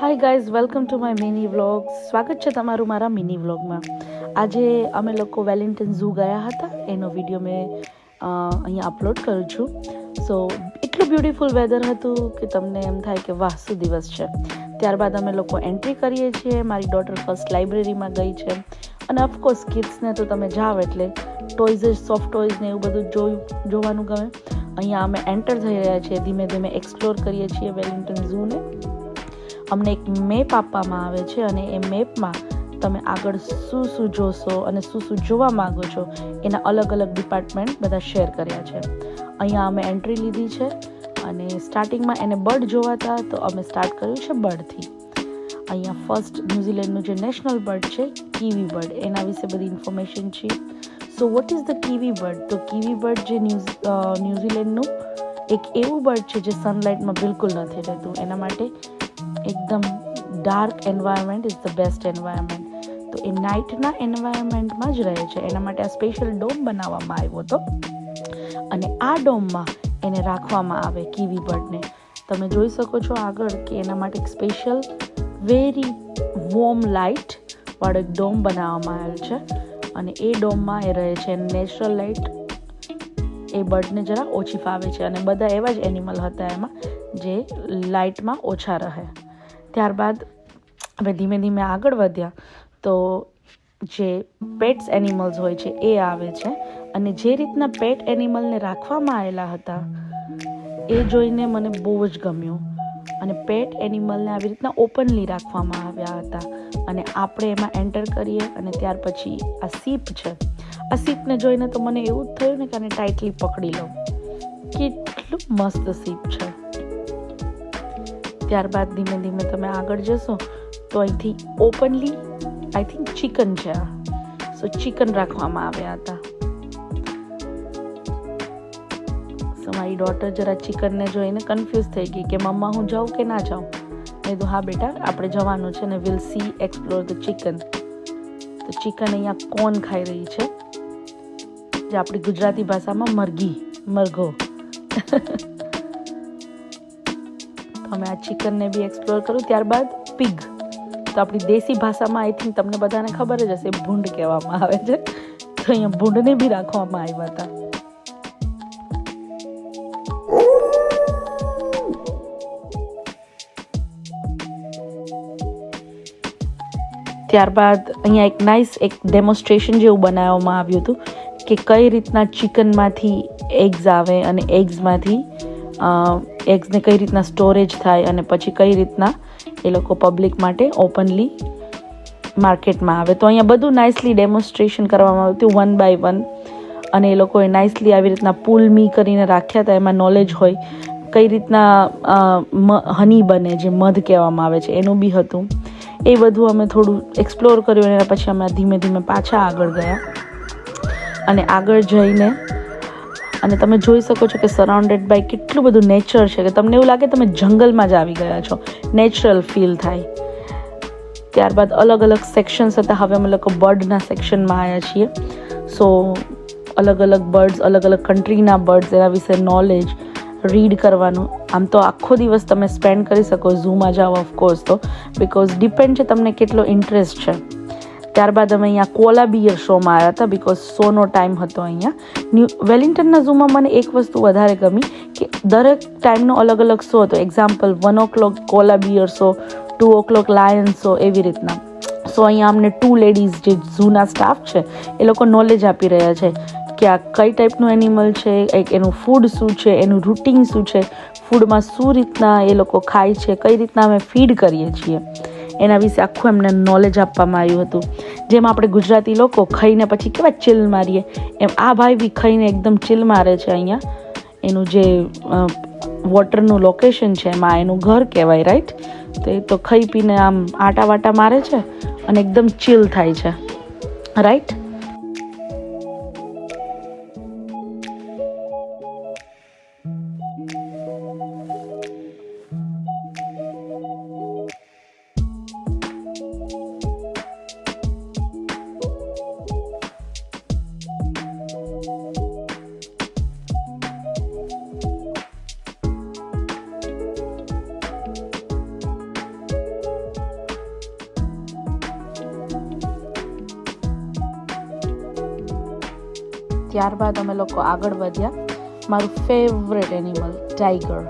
Hi guys, welcome to my mini vlog. સ્વાગત છે તમારું મારા મિની વ્લોગમાં. આજે અમે લોકો વેલિંગ્ટન ઝૂ ગયા હતા, એનો વિડીયો મેં અહીંયા અપલોડ કરું છું. સો એટલું બ્યુટિફુલ વેધર હતું કે તમને એમ થાય કે વાહ શું દિવસ છે. ત્યારબાદ અમે લોકો એન્ટ્રી કરીએ છીએ. મારી ડોટર ફર્સ્ટ લાઇબ્રેરીમાં ગઈ છે અને ઓફકોર્સ કિડ્સને તો તમે જાઓ એટલે ટોયઝ, સોફ્ટ ટોયઝ ને એવું બધું જોવાનું ગમે. અહીંયા અમે એન્ટર થઈ રહ્યા છીએ, ધીમે ધીમે એક્સપ્લોર કરીએ છીએ વેલિંગ્ટન ઝૂને. અમને એક મેપ આપવામાં આવે છે અને એ મેપમાં તમે આગળ શું શું જોશો અને શું જોવા માગો છો એના અલગ અલગ ડિપાર્ટમેન્ટ બધા શેર કર્યા છે. અહીંયા અમે એન્ટ્રી લીધી છે અને સ્ટાર્ટિંગમાં એને બર્ડ જોવા હતા તો અમે સ્ટાર્ટ કર્યું છે બર્ડથી. અહીંયા ફર્સ્ટ ન્યૂઝીલેન્ડનું જે નેશનલ બર્ડ છે કીવી બર્ડ, એના વિશે બધી ઇન્ફોર્મેશન છે. So what is the kiwi bird? તો કીવી બર્ડ જે ન્યૂઝીલેન્ડનું એક એવું બર્ડ છે જે સનલાઇટમાં બિલકુલ નથી રહેતું. એના માટે એકદમ dark environment is the best environment. તો એ નાઇટના એન્વાયરમેન્ટમાં જ રહે છે. એના માટે આ સ્પેશિયલ ડોમ બનાવવામાં આવ્યો હતો અને આ ડોમમાં એને રાખવામાં આવે કીવી બર્ડને. તમે જોઈ શકો છો આગળ કે એના માટે એક સ્પેશિયલ વેરી વોર્મ લાઇટ વાળો એક ડોમ બનાવવામાં આવેલ છે અને એ ડોમમાં એ રહે છે. નેચરલ લાઇટ એ બર્ડને જરા ઓછી ફાવે છે અને બધા એવા જ એનિમલ હતા એમાં જે લાઇટમાં ઓછા રહે. ત્યારબાદ હવે ધીમે ધીમે આગળ વધ્યા તો જે પેટ્સ એનિમલ્સ હોય છે એ આવે છે અને જે રીતના પેટ એનિમલને રાખવામાં આવેલા હતા એ જોઈને મને બહુ જ ગમ્યું. અને પેટ એનિમલને આવી રીતના ઓપનલી રાખવામાં આવ્યા હતા અને આપણે એમાં એન્ટર કરીએ અને ત્યાર પછી આ સીપ છે. આ સીપને જોઈને તો મને એવું જ થયું ને કે આને ટાઇટલી પકડી લઉં. કેટલું મસ્ત સીપ છે. ત્યારબાદ ધીમે ધીમે તમે આગળ જશો તો અહીંથી ઓપનલી આઈ થિંક ચિકન છે આ. સો ચિકન રાખવામાં આવ્યા હતા. સો મારી ડોટર જરા ચિકનને જોઈને કન્ફ્યુઝ થઈ ગઈ કે મમ્મા હું જાઉં કે ના જાઉં. મેં કીધું હા બેટા આપણે જવાનું છે ને will see explore the chicken. તો ચિકન અહીંયા કોર્ન ખાઈ રહી છે, જે આપણી ગુજરાતી ભાષામાં મરઘો. અમે આ ચિકનને બી એક્સપ્લોર કરું. ત્યારબાદ પિગ, તો આપણી દેશી ભાષામાં આઈ થિંક તમને બધાને ખબર જ હશે ભૂંડ કહેવામાં આવે છે. તો અહીંયા ભૂંડને બી રાખવામાં આવ્યા હતા. ત્યારબાદ અહીંયા એક નાઇસ એક ડેમોન્સ્ટ્રેશન જેવું બનાવવામાં આવ્યું હતું કે કઈ રીતના ચિકનમાંથી એગ્સ આવે અને એગ્સમાંથી એગ્સને કઈ રીતના સ્ટોરેજ થાય અને પછી કઈ રીતના એ લોકો પબ્લિક માટે ઓપનલી માર્કેટમાં આવે. તો અહીંયા બધું નાઇસલી ડેમોન્સ્ટ્રેશન કરવામાં આવ્યું હતું વન બાય વન અને એ લોકોએ નાઇસલી આવી રીતના પુલ મી કરીને રાખ્યા હતા. એમાં નોલેજ હોય કઈ રીતના હની બને, જે મધ કહેવામાં આવે છે, એનું બી હતું. એ બધું અમે થોડું એક્સપ્લોર કર્યું અને પછી અમે ધીમે ધીમે પાછા આગળ ગયા અને આગળ જઈને અને તમે જોઈ શકો છો કે સરાઉન્ડેડ બાય કેટલું બધું નેચર છે કે તમને એવું લાગે તમે જંગલમાં જ આવી ગયા છો. નેચરલ ફીલ થાય. ત્યારબાદ અલગ અલગ સેક્શન્સ હતા. હવે અમે લોકો બર્ડના સેક્શનમાં આવ્યા છીએ. સો અલગ અલગ બર્ડ્સ, અલગ અલગ કન્ટ્રીના બર્ડ્સ, એના વિશે નોલેજ રીડ કરવાનું. આમ તો આખો દિવસ તમે સ્પેન્ડ કરી શકો ઝૂમાં જાઓ ઓફકોર્સ, તો બિકોઝ ડિપેન્ડ છે તમને કેટલો ઇન્ટરેસ્ટ છે. ત્યારબાદ અમે અહીંયા કોલા બિયર શોમાં આવ્યા હતા બિકોઝ શોનો ટાઈમ હતો અહીંયા. વેલિંગ્ટનના ઝૂમાં મને એક વસ્તુ વધારે ગમી કે દરેક ટાઈમનો અલગ અલગ શો હતો. Example 1 o'clock cola beer show, 2 o'clock lion show, એવી રીતના. સો અહીંયા અમને 2 લેડીઝ જે ઝૂના સ્ટાફ છે એ લોકો નોલેજ આપી રહ્યા છે કે આ કઈ ટાઈપનું એનિમલ છે, એનું ફૂડ શું છે, એનું રૂટીન શું છે, ફૂડમાં શું રીતના એ લોકો ખાય છે, કઈ રીતના અમે ફીડ કરીએ છીએ, એના વિશે આખું એમને નોલેજ આપવામાં આવ્યું હતું. જેમ આપણે ગુજરાતી લોકો ખાઈને પછી કેવા ચીલ મારીએ, એમ આ ભાઈ બી ખાઈને એકદમ ચીલ મારે છે. અહીંયા એનું જે વોટરનું લોકેશન છે એમાં એનું ઘર કહેવાય, રાઈટ? તો એ તો ખાઈ પીને આમ આટા વાટા મારે છે અને એકદમ ચીલ થાય છે, રાઈટ? ત્યારબાદ અમે લોકો આગળ વધ્યા. મારું ફેવરેટ એનિમલ ટાઈગર,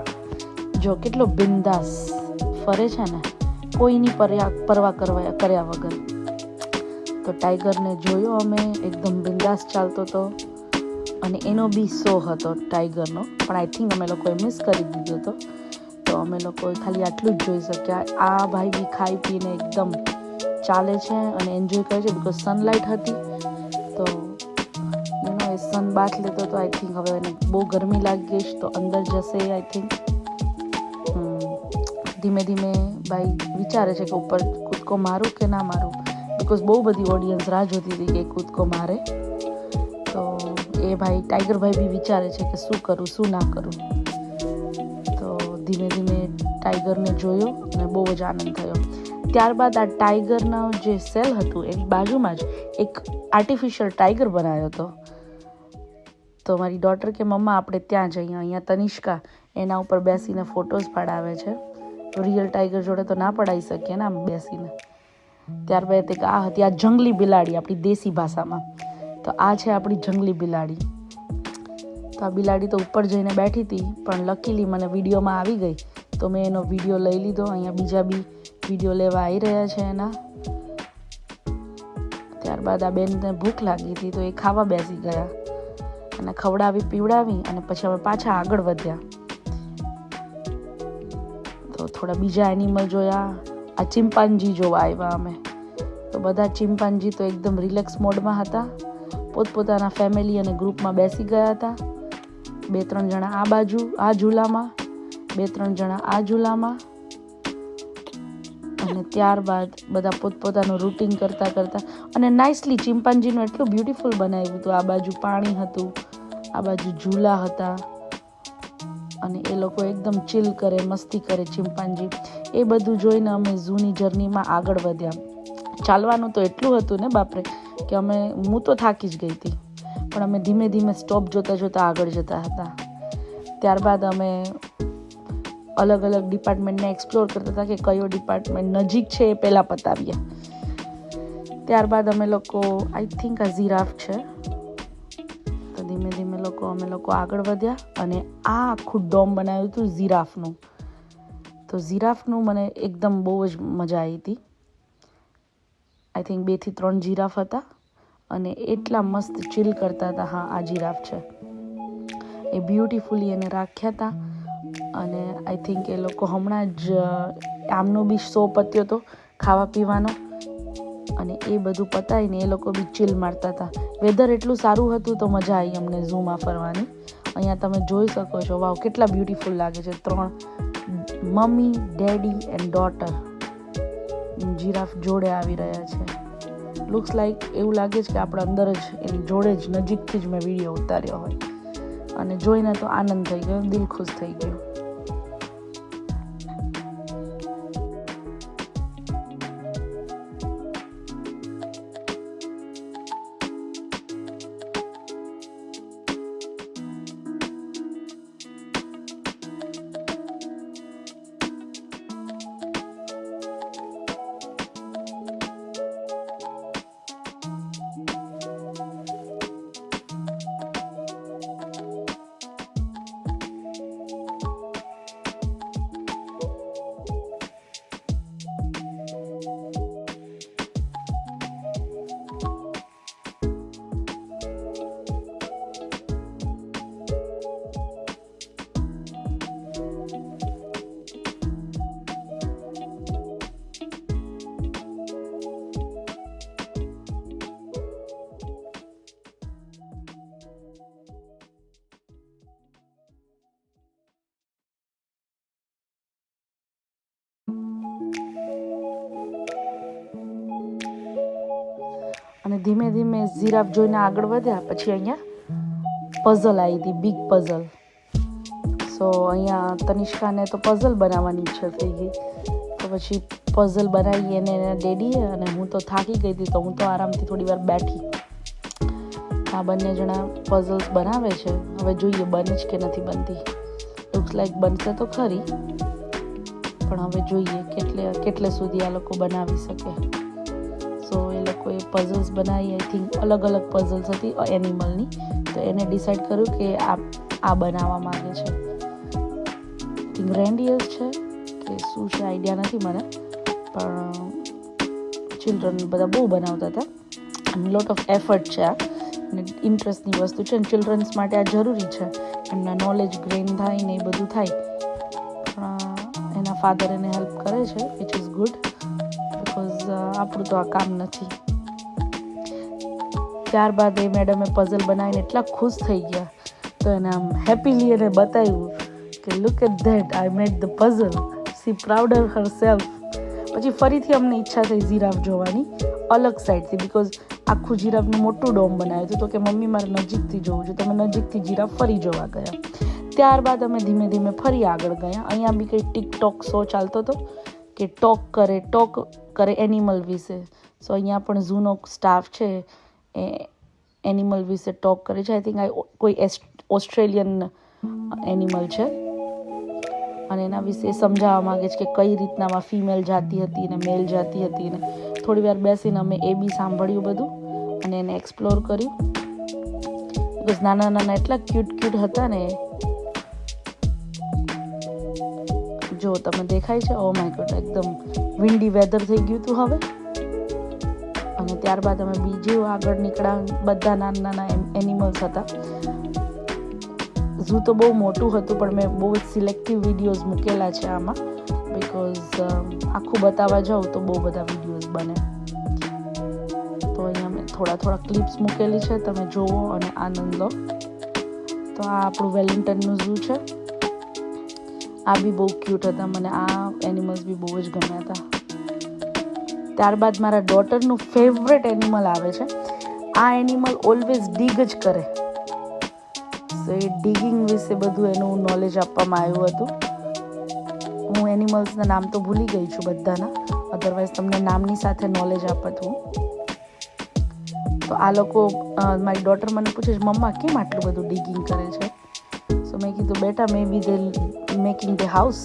જો કેટલો બિંદાસ ફરે છે ને, કોઈની પરવા કર્યા વગર. તો ટાઈગરને જોયો અમે, એકદમ બિંદાસ ચાલતો હતો અને એનો બી શો હતો ટાઈગરનો, પણ આઈ થિંક અમે લોકોએ મિસ કરી દીધો હતો. તો અમે લોકો ખાલી આટલું જ જોઈ શક્યા. આ ભાઈ બી ખાઈ પીને એકદમ ચાલે છે અને એન્જોય કરે છે, બિકોઝ સનલાઇટ હતી. તો એ સન બાથ લેતો તો આઈ થિંક હવે એને બહુ ગરમી લાગી ગઈ છે, તો અંદર જશે આઈ થિંક. ધીમે ધીમે ભાઈ વિચારે છે કે ઉપર કૂદકો મારું કે ના મારું, બિકોઝ બહુ બધી ઓડિયન્સ રાહ જોતી હતી કે કૂદકો મારે. તો એ ભાઈ ટાઈગર ભાઈ બી વિચારે છે કે શું કરું શું ના કરું. તો ધીમે ધીમે ટાઈગરને જોયો અને બહુ જ આનંદ થયો. ત્યારબાદ આ ટાઈગરના જે સેલ હતું એની બાજુમાં જ એક આર્ટિફિશિયલ ટાઈગર બનાવ્યો હતો. તો મારી ડોટર કે મમ્મા આપણે ત્યાં જઈએ. અહીંયા તનિષ્કા એના ઉપર બેસીને ફોટોઝ પડાવે છે. રિયલ ટાઈગર જોડે તો ના પડાવી શકીએ ને આમ બેસીને. ત્યારબાદ એક આ હતી, આ જંગલી બિલાડી આપણી દેશી ભાષામાં. તો આ છે આપણી જંગલી બિલાડી. તો આ બિલાડી તો ઉપર જઈને બેઠી હતી, પણ લકીલી મને વિડીયોમાં આવી ગઈ, તો મેં એનો વિડીયો લઈ લીધો. અહીંયા બીજા બી વિડીયો લેવા આવી રહ્યા છે એના. ત્યારબાદ આ બેનને ભૂખ લાગી હતી, તો એ ખાવા બેસી ગયા અને ખવડાવી પીવડાવી અને પછી અમે પાછા આગળ વધ્યા. તો થોડા બીજા એનિમલ જોયા. આ ચિમ્પાન્જી જોવા આવ્યા અમે. તો બધા ચિમ્પાન્જી તો એકદમ રિલેક્સ મોડમાં હતા, પોતપોતાના ફેમિલી અને ગ્રુપમાં બેસી ગયા હતા. 2-3 જણા આ બાજુ આ ઝૂલામાં, 2-3 જણા આ ઝૂલામાં, અને ત્યારબાદ બધા પોતપોતાનું રૂટિન કરતા અને નાઇસલી ચિમ્પાન્જીનું એટલું બ્યુટીફુલ બનાવ્યું હતું. આ બાજુ પાણી હતું, આ બાજુ ઝૂલા હતા અને એ લોકો એકદમ ચીલ કરે, મસ્તી કરે ચિમ્પાન્જી. એ બધું જોઈને અમે ઝૂની જર્નીમાં આગળ વધ્યા. ચાલવાનું તો એટલું હતું ને બાપરે કે હું તો થાકી જ ગઈ હતી, પણ અમે ધીમે ધીમે સ્ટોપ જોતા આગળ જતા હતા. ત્યારબાદ અમે અલગ અલગ ડિપાર્ટમેન્ટને એક્સપ્લોર કરતા હતા કે કયો ડિપાર્ટમેન્ટ નજીક છે એ પહેલાં પતાવીએ. ત્યારબાદ અમે લોકો આઈ થિંક આ ઝીરાફ છે, તો ધીમે ધીમે અમે લોકો આગળ વધ્યા અને આ આખું ડોમ બનાવ્યું હતું ઝીરાફનું. તો ઝીરાફનું મને એકદમ બહુ જ મજા આવી હતી. આઈ થિંક 2 થી 3 જીરાફ હતા અને એટલા મસ્ત ચીલ કરતા હતા. હા, આ જીરાફ છે. એ બ્યુટીફુલી એને રાખ્યા હતા અને આઈ થિંક એ લોકો હમણાં જ આમનો બી શો પત્યો હતો ખાવા પીવાનો, અને એ બધું પતાવીને એ લોકો બી ચીલ મારતા હતા. વેધર એટલું સારું હતું તો મજા આવી અમને ઝૂમાં ફરવાની. અહીંયા તમે જોઈ શકો છો, વાવ કેટલા બ્યુટીફુલ લાગે છે. 3 mummy, daddy and daughter giraffe જોડે આવી રહ્યા છે. લુક્સ લાઈક એવું લાગે છે કે આપણે અંદર જ એની જોડે જ નજીકથી જ મેં વિડીયો ઉતાર્યો હોય, અને જોઈને તો આનંદ થઈ ગયો, દિલ ખુશ થઈ ગયું. અને ધીમે ધીમે જીરાફ જોઈને આગળ વધ્યા. પછી અહીંયા પઝલ આવી હતી, બિગ પઝલ. સો અહીંયા તનિષ્કાને તો પઝલ બનાવવાની ઈચ્છા થઈ ગઈ, તો પછી પઝલ બનાવી એને એના ડેડીએ, અને હું તો થાકી ગઈ હતી તો હું તો આરામથી થોડી વાર બેઠી. આ બંને જણા પઝલ્સ બનાવે છે. હવે જોઈએ બને જ કે નથી બનતી. લુક્સ લાઈક બનશે તો ખરી, પણ હવે જોઈએ કેટલે સુધી આ લોકો બનાવી શકે. સો એ લોકો લોકોએ પઝલ્સ બનાવી. આઈ થિંક અલગ અલગ પઝલ્સ હતી એનિમલની. તો એને ડિસાઈડ કર્યું કે આ બનાવવા માગે છે. આઈ થિંક રેન્ડિયર્સ છે કે શું છે આઈડિયા નથી મને, પણ ચિલ્ડ્રન બધા બહુ બનાવતા હતા. લોટ ઓફ એફર્ટ છે આ, અને ઇન્ટરેસ્ટની વસ્તુ છે, અને ચિલ્ડ્રન્સ માટે આ જરૂરી છે. એમના નોલેજ ગ્રેઇન થાય ને એ બધું થાય. પણ એના ફાધર એને હેલ્પ કરે છે, વિચ ઇઝ ગુડ, બિકોઝ આપણું તો આ કામ નથી. ત્યારબાદ એ મેડમે પઝલ બનાવીને એટલા ખુશ થઈ ગયા, તો એને આમ હેપીલી એને બતાવ્યું કે look at that, I made the puzzle, see proud of herself. પછી ફરીથી અમને ઈચ્છા થઈ જીરાફ જોવાની અલગ સાઈડથી, બિકોઝ આખું જીરાફનું મોટું ડોમ બનાવ્યું હતું. તો કે મમ્મી મારે નજીકથી જોવું છે. તો અમે નજીકથી જીરાફ ફરી જોવા ગયા. ત્યારબાદ અમે ધીમે ધીમે ફરી આગળ ગયા. અહીંયા બી કંઈ ટિકટોક શો ચાલતો હતો કે ટોક કરે એનિમલ વિશે. સો અહીંયા પણ ઝૂનો સ્ટાફ છે એ એનિમલ વિશે ટોક કરે છે. આઈ થિંક કોઈ ઓસ્ટ્રેલિયન એનિમલ છે, અને એના વિશે સમજાવવા માગે છે કે કઈ રીતનામાં ફિમેલ જાતિ હતી ને મેલ જાતિ હતી. ને થોડી વાર બેસીને અમે એ બી સાંભળ્યું બધું, અને એને એક્સપ્લોર કર્યું. બિકોઝ નાના નાના એટલા ક્યુટ હતા ને. જો તમે દેખાય છે, ઓ માય ગોડ, એકદમ વિન્ડી વેધર થઈ ગયું હતું હવે. અને ત્યારબાદ અમે બીજું આગળ નીકળ્યા. બધા નાના નાના એનિમલ્સ હતા. ઝૂ તો બહુ મોટું હતું, પણ મેં બહુ જ સિલેક્ટિવ વિડીયોઝ મૂકેલા છે આમાં, બિકોઝ આખું બતાવવા જાઉં તો બહુ બધા વિડીયોઝ બને. તો અહીંયા મેં થોડા ક્લિપ્સ મૂકેલી છે, તમે જોવો અને આનંદ લો. તો આ આપણું વેલિંગ્ટનનું ઝૂ છે. આ બી બહુ ક્યુટ હતા. મને આ એનિમલ્સ બી બહુ જ ગમ્યા હતા. ત્યારબાદ મારા ડોટરનું ફેવરેટ એનિમલ આવે છે. આ એનિમલ ઓલવેઝ ડીગ જ કરે. સો એ ડિગિંગ વિશે બધું એનું નોલેજ આપવામાં આવ્યું હતું. હું એનિમલ્સના નામ તો ભૂલી ગઈ છું બધાના, અધરવાઇઝ તમને નામની સાથે નોલેજ આપત હું. તો આ લોકો, મારી ડોટર મને પૂછે છે, મમ્મા કેમ આટલું બધું ડિગિંગ કરે છે? સો મેં કીધું બેટા મે બી દે મેકિંગ ધ હાઉસ.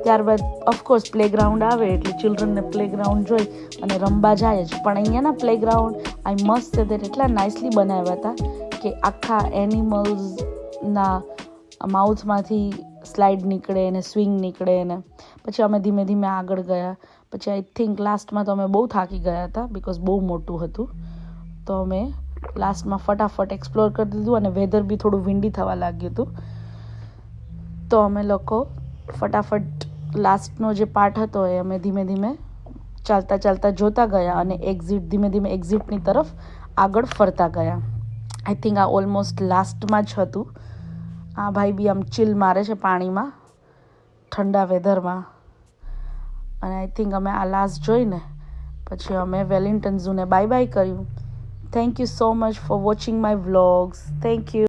ત્યારબાદ ઓફકોર્સ પ્લેગ્રાઉન્ડ આવે એટલે ચિલ્ડ્રનને પ્લેગ્રાઉન્ડ જોઈ અને રમવા જાય જ. પણ અહીંયાના playground I must say that એટલા નાઇસલી બનાવ્યા હતા કે આખા એનિમલ્સના માઉથમાંથી સ્લાઇડ નીકળે અને સ્વિંગ નીકળે. ને પછી અમે ધીમે ધીમે આગળ ગયા. પછી આઈ થિંક લાસ્ટમાં તો અમે બહુ થાકી ગયા હતા, બિકોઝ બહુ મોટું હતું. તો અમે લાસ્ટમાં ફટાફટ એક્સપ્લોર કરી દીધું, અને વેધર બી થોડું વિન્ડી થવા લાગ્યું હતું. તો અમે લોકો ફટાફટ લાસ્ટનો જે પાર્ટ હતો એ અમે ધીમે ધીમે ચાલતા જોતા ગયા, અને ધીમે ધીમે એક્ઝિટની તરફ આગળ ફરતા ગયા. આઈ થિંક આ ઓલમોસ્ટ લાસ્ટમાં જ હતું. આ ભાઈ બી આમ ચીલ મારે છે પાણીમાં ઠંડા વેધરમાં. અને આઈ થિંક અમે આ લાસ્ટ જોઈને પછી અમે વેલિંગ્ટન ઝૂને બાય બાય કર્યું. Thank you so much for watching my vlogs. Thank you.